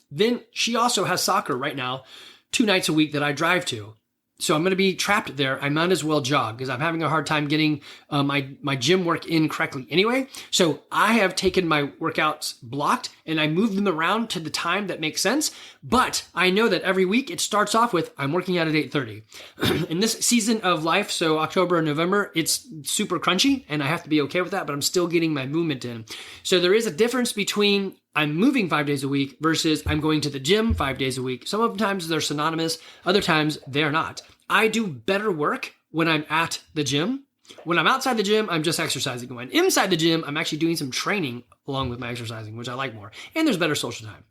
Then she also has soccer right now, 2 nights a week that I drive to. So I'm going to be trapped there. I might as well jog because I'm having a hard time getting my gym work in correctly anyway. So I have taken my workouts blocked and I move them around to the time that makes sense. But I know that every week it starts off with, I'm working out at 8:30. In this season of life, so October and November, it's super crunchy and I have to be okay with that, but I'm still getting my movement in. So there is a difference between I'm moving 5 days a week versus I'm going to the gym 5 days a week. Some of the times they're synonymous. Other times they're not. I do better work when I'm at the gym. When I'm outside the gym, I'm just exercising. When inside the gym, I'm actually doing some training along with my exercising, which I like more. And there's better social time.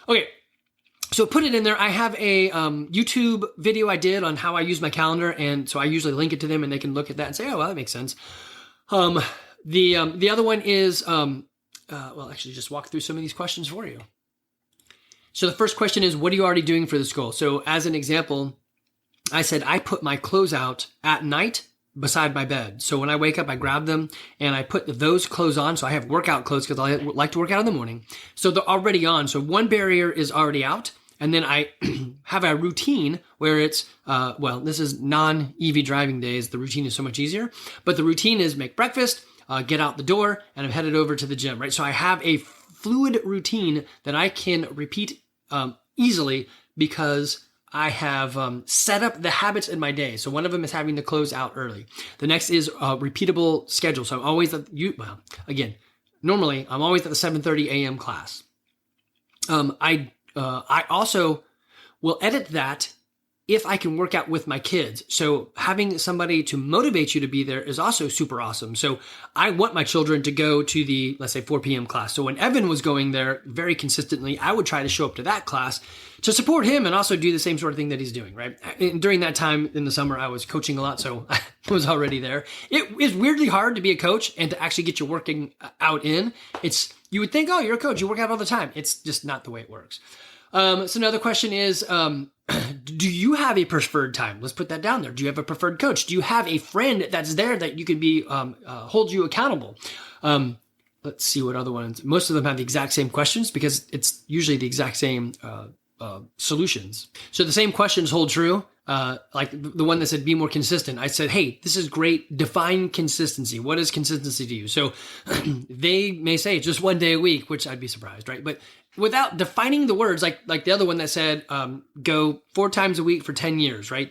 Okay. So put it in there. I have a YouTube video I did on how I use my calendar. And so I usually link it to them and they can look at that and say, oh, well, that makes sense. The other one is, actually just walk through some of these questions for you. So the first question is, what are you already doing for this goal? So as an example, I said, I put my clothes out at night beside my bed. So when I wake up, I grab them and I put those clothes on. So I have workout clothes because I like to work out in the morning. So they're already on. So one barrier is already out. And then I have a routine where it's, this is non-EV driving days. The routine is so much easier. But the routine is make breakfast, get out the door, and I'm headed over to the gym, right? So I have a fluid routine that I can repeat easily because I have set up the habits in my day. So one of them is having the clothes out early. The next is a repeatable schedule. So I'm always normally I'm always at the 7:30 a.m. class. I also will edit that if I can work out with my kids. So having somebody to motivate you to be there is also super awesome. So I want my children to go to the, let's say 4 p.m. class. So when Evan was going there very consistently, I would try to show up to that class to support him and also do the same sort of thing that he's doing, right? And during that time in the summer, I was coaching a lot, so I was already there. It is weirdly hard to be a coach and to actually get your working out in. You would think, oh, you're a coach, you work out all the time. It's just not the way it works. So another question is, do you have a preferred time? Let's put that down there. Do you have a preferred coach? Do you have a friend that's there that you can be, hold you accountable? Let's see what other ones. Most of them have the exact same questions because it's usually the exact same, solutions. So the same questions hold true. Like the one that said, be more consistent. I said, hey, this is great. Define consistency. What is consistency to you? So they may say just 1 day a week, which I'd be surprised, right? But without defining the words, like the other one that said, go 4 times a week for 10 years, right?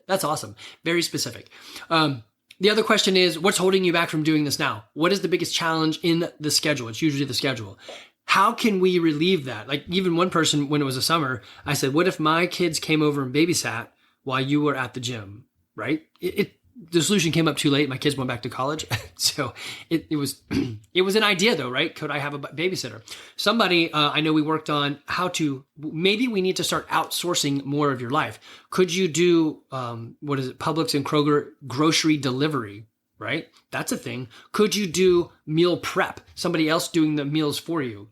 That's awesome. Very specific. The other question is, what's holding you back from doing this now? What is the biggest challenge in the schedule? It's usually the schedule. How can we relieve that? Like even one person, when it was a summer, I said, what if my kids came over and babysat while you were at the gym, right? the solution came up too late. My kids went back to college. So it was an idea though, right? Could I have a babysitter? Somebody, I know we worked on maybe we need to start outsourcing more of your life. Could you do, Publix and Kroger grocery delivery, right? That's a thing. Could you do meal prep? Somebody else doing the meals for you.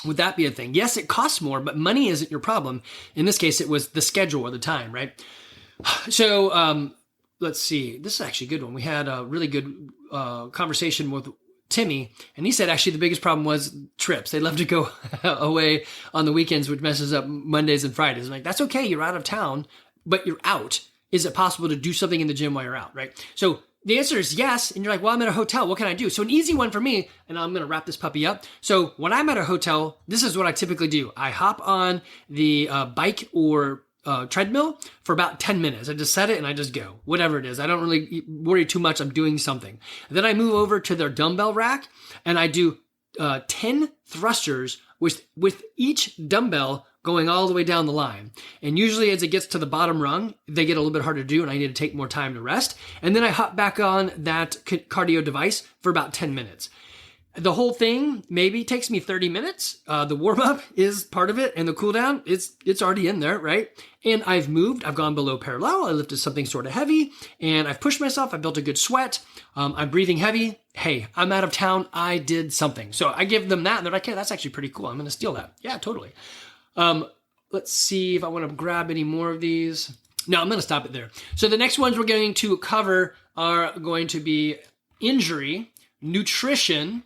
Would that be a thing? Yes, it costs more, but money isn't your problem. In this case, it was the schedule or the time, right? So, let's see. This is actually a good one. We had a really good conversation with Timmy, and he said actually the biggest problem was trips. They love to go away on the weekends, which messes up Mondays and Fridays. I'm like, that's okay. You're out of town, but you're out. Is it possible to do something in the gym while you're out, right? So the answer is yes. And you're like, well, I'm at a hotel. What can I do? So an easy one for me, and I'm going to wrap this puppy up. So when I'm at a hotel, this is what I typically do. I hop on the bike or treadmill for about 10 minutes. I just set it and I just go, whatever it is. I don't really worry too much. I'm doing something. And then I move over to their dumbbell rack and I do 10 thrusters with each dumbbell going all the way down the line. And usually as it gets to the bottom rung, they get a little bit harder to do and I need to take more time to rest. And then I hop back on that cardio device for about 10 minutes. The whole thing maybe takes me 30 minutes. The warm up is part of it and the cool down, it's already in there, right? And I've gone below parallel. I lifted something sort of heavy and I've pushed myself. I built a good sweat. I'm breathing heavy. Hey, I'm out of town. I did something. So I give them that and they're like, hey, that's actually pretty cool. I'm going to steal that. Yeah, totally. Let's see if I want to grab any more of these. No, I'm going to stop it there. So the next ones we're going to cover are going to be injury, nutrition,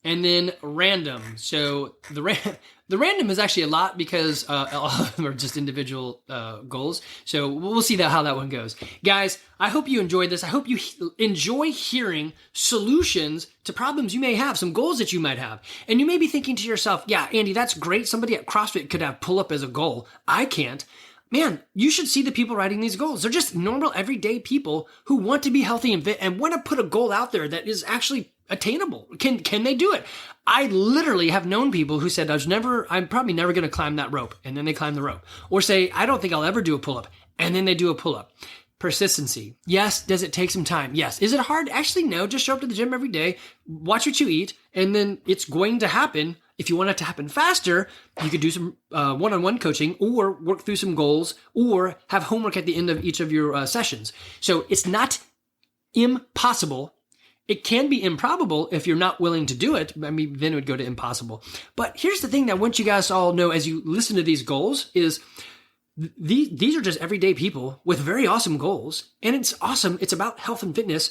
and then random. So the random is actually a lot because all of them are just individual goals. So we'll see how that one goes. Guys, I hope you enjoyed this. I hope you enjoy hearing solutions to problems you may have, some goals that you might have. And you may be thinking to yourself, yeah, Andy, that's great. Somebody at CrossFit could have pull-up as a goal. I can't. Man, you should see the people writing these goals. They're just normal, everyday people who want to be healthy and fit and want to put a goal out there that is actually attainable. Can they do it? I literally have known people who said, I'm probably never going to climb that rope. And then they climb the rope. Or say, I don't think I'll ever do a pull-up. And then they do a pull-up. Persistency. Yes. Does it take some time? Yes. Is it hard? Actually, no. Just show up to the gym every day, watch what you eat, and then it's going to happen. If you want it to happen faster, you could do some one-on-one coaching or work through some goals or have homework at the end of each of your sessions. So it's not impossible. It can be improbable if you're not willing to do it. I mean, then it would go to impossible. But here's the thing that I want you guys to all know as you listen to these goals is these are just everyday people with very awesome goals. And it's awesome. It's about health and fitness.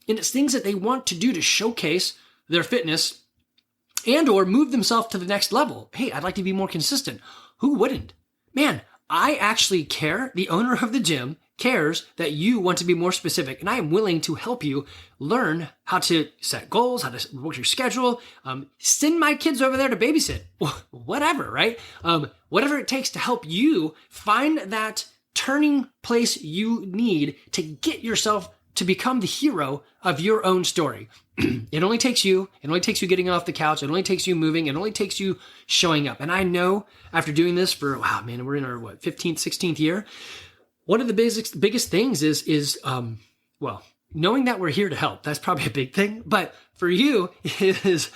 And it's things that they want to do to showcase their fitness and or move themselves to the next level. Hey, I'd like to be more consistent. Who wouldn't? Man, I actually care. The owner of the gym cares that you want to be more specific, and I am willing to help you learn how to set goals, how to work your schedule, send my kids over there to babysit, whatever, right? Whatever it takes to help you find that turning place you need to get yourself to become the hero of your own story. It only takes you getting off the couch. It only takes you moving. It only takes you showing up. And I know after doing this for, we're in our 15th, 16th year. One of the biggest things is knowing that we're here to help. That's probably a big thing. But for you is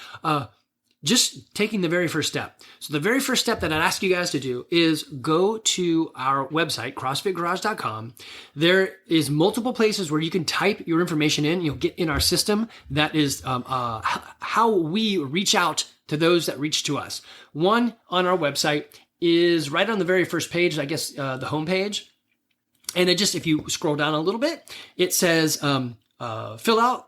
just taking the very first step. So the very first step that I'd ask you guys to do is go to our website, CrossFitGarage.com. There is multiple places where you can type your information in. You'll get in our system. That is how we reach out to those that reach to us. One on our website is right on the very first page, I guess the homepage. And it just, if you scroll down a little bit, it says fill out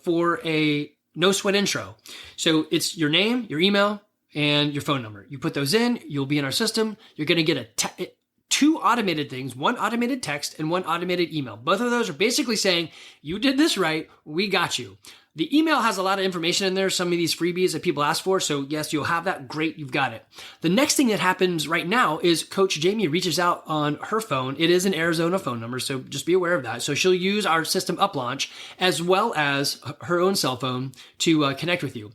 for a no sweat intro. So it's your name, your email, and your phone number. You put those in, you'll be in our system. You're going to get two automated things, one automated text and one automated email. Both of those are basically saying, you did this right, we got you. The email has a lot of information in there, some of these freebies that people ask for. So yes, you'll have that. Great, you've got it. The next thing that happens right now is Coach Jamie reaches out on her phone. It is an Arizona phone number, so just be aware of that. So she'll use our system UpLaunch as well as her own cell phone to connect with you.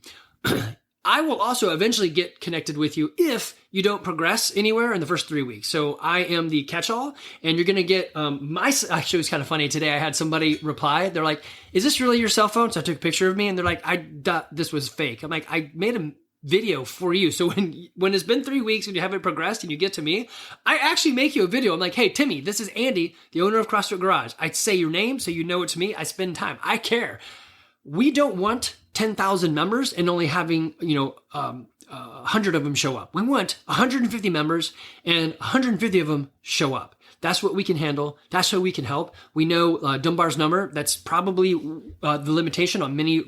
I will also eventually get connected with you if you don't progress anywhere in the first 3 weeks. So I am the catch-all, and you're going to get actually, it was kind of funny today. I had somebody reply. They're like, "Is this really your cell phone?" So I took a picture of me, and they're like, "This was fake." I'm like, "I made a video for you. So when it's been 3 weeks and you haven't progressed and you get to me, I actually make you a video. I'm like, hey, Timmy, this is Andy, the owner of CrossFit Garage. I say your name so you know it's me. I spend time. I care. We don't want 10,000 members and only having, 100 of them show up. We want 150 members and 150 of them show up. That's what we can handle. That's how we can help. We know Dunbar's number. That's probably the limitation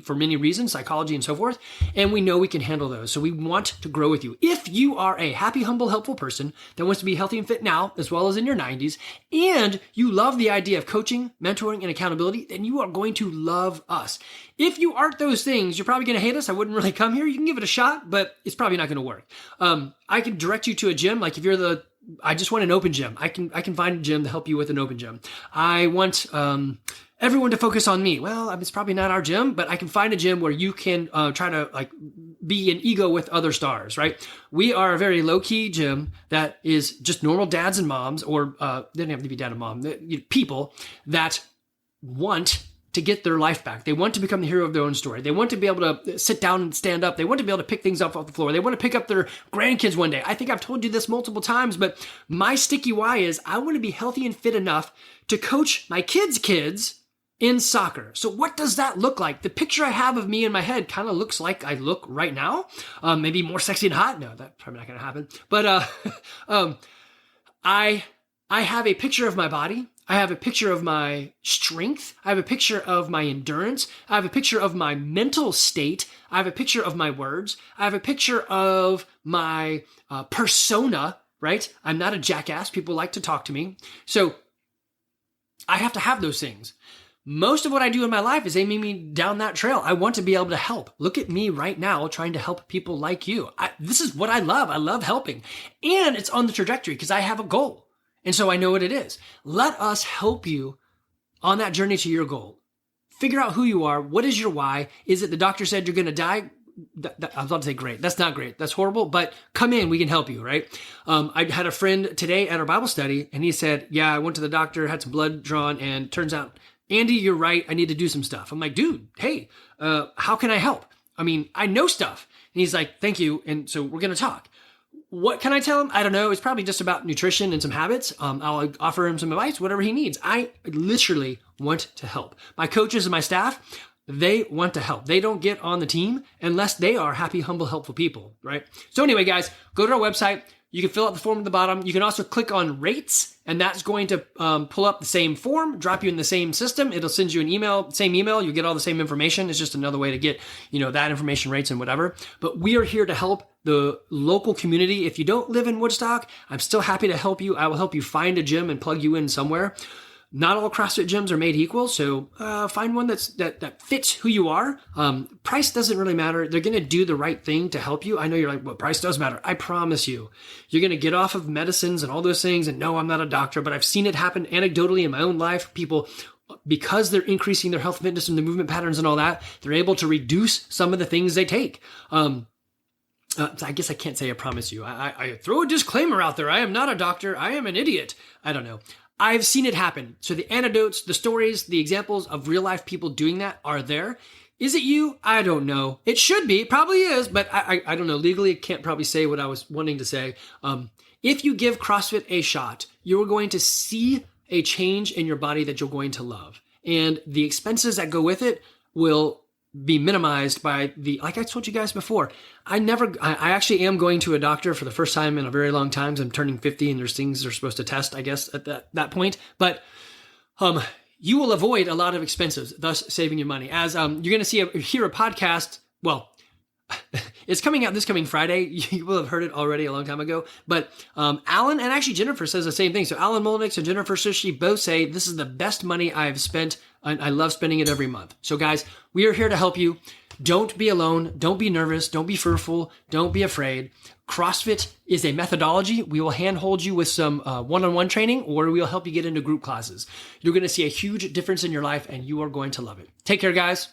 for many reasons, psychology and so forth. And we know we can handle those. So we want to grow with you. If you are a happy, humble, helpful person that wants to be healthy and fit now, as well as in your 90s, and you love the idea of coaching, mentoring, and accountability, then you are going to love us. If you aren't those things, you're probably going to hate us. I wouldn't really come here. You can give it a shot, but it's probably not going to work. I can direct you to a gym. Like if you're I just want an open gym. I can find a gym to help you with an open gym. I want everyone to focus on me. Well, it's probably not our gym, but I can find a gym where you can try to be an ego with other stars, right? We are a very low-key gym that is just normal dads and moms, or they don't have to be dad and mom, people that want to get their life back. They want to become the hero of their own story. They want to be able to sit down and stand up. They want to be able to pick things up off the floor. They want to pick up their grandkids one day. I think I've told you this multiple times, but my sticky why is I want to be healthy and fit enough to coach my kids in soccer. So what does that look like? The picture I have of me in my head kind of looks like I look right now. Maybe more sexy and hot. No, that's probably not going to happen. But I have a picture of my body. I have a picture of my strength. I have a picture of my endurance. I have a picture of my mental state. I have a picture of my words. I have a picture of my persona, right? I'm not a jackass. People like to talk to me. So I have to have those things. Most of what I do in my life is aiming me down that trail. I want to be able to help. Look at me right now trying to help people like you. This is what I love. I love helping. And it's on the trajectory because I have a goal. And so I know what it is. Let us help you on that journey to your goal. Figure out who you are. What is your why? Is it the doctor said you're going to die? I was about to say great. That's not great. That's horrible. But come in. We can help you, right? I had a friend today at our Bible study, and he said, yeah, I went to the doctor, had some blood drawn, and turns out, Andy, you're right. I need to do some stuff. I'm like, dude, hey, how can I help? I mean, I know stuff. And he's like, thank you. And so we're going to talk. What can I tell him? I don't know. It's probably just about nutrition and some habits. I'll offer him some advice, whatever he needs. I literally want to help. My coaches and my staff, they want to help. They don't get on the team unless they are happy, humble, helpful people, right? So anyway, guys, go to our website. You can fill out the form at the bottom. You can also click on rates, and that's going to pull up the same form, drop you in the same system. It'll send you an email, same email. You get all the same information. It's just another way to get, that information, rates and whatever. But we are here to help the local community. If you don't live in Woodstock, I'm still happy to help you. I will help you find a gym and plug you in somewhere. Not all CrossFit gyms are made equal, so find one that fits who you are. Price doesn't really matter. They're going to do the right thing to help you. I know you're like, well, price does matter. I promise you. You're going to get off of medicines and all those things, and no, I'm not a doctor, but I've seen it happen anecdotally in my own life. People, because they're increasing their health, fitness, and the movement patterns and all that, they're able to reduce some of the things they take. I guess I can't say I promise you. I throw a disclaimer out there. I am not a doctor. I am an idiot. I don't know. I've seen it happen. So the anecdotes, the stories, the examples of real life people doing that are there. Is it you? I don't know. It should be. It probably is, but I don't know. Legally, I can't probably say what I was wanting to say. If you give CrossFit a shot, you're going to see a change in your body that you're going to love. And the expenses that go with it will be minimized by like I told you guys before, I actually am going to a doctor for the first time in a very long time. I'm turning 50 and there's things they're supposed to test, I guess, at that point. But you will avoid a lot of expenses, thus saving you money. As you're going to hear a podcast, well, it's coming out this coming Friday. You will have heard it already a long time ago. But Alan and actually Jennifer says the same thing. So Alan Molnix and Jennifer Sushi both say this is the best money I've spent. And I love spending it every month. So guys, we are here to help you. Don't be alone. Don't be nervous. Don't be fearful. Don't be afraid. CrossFit is a methodology. We will handhold you with some one-on-one training, or we'll help you get into group classes. You're going to see a huge difference in your life, and you are going to love it. Take care, guys.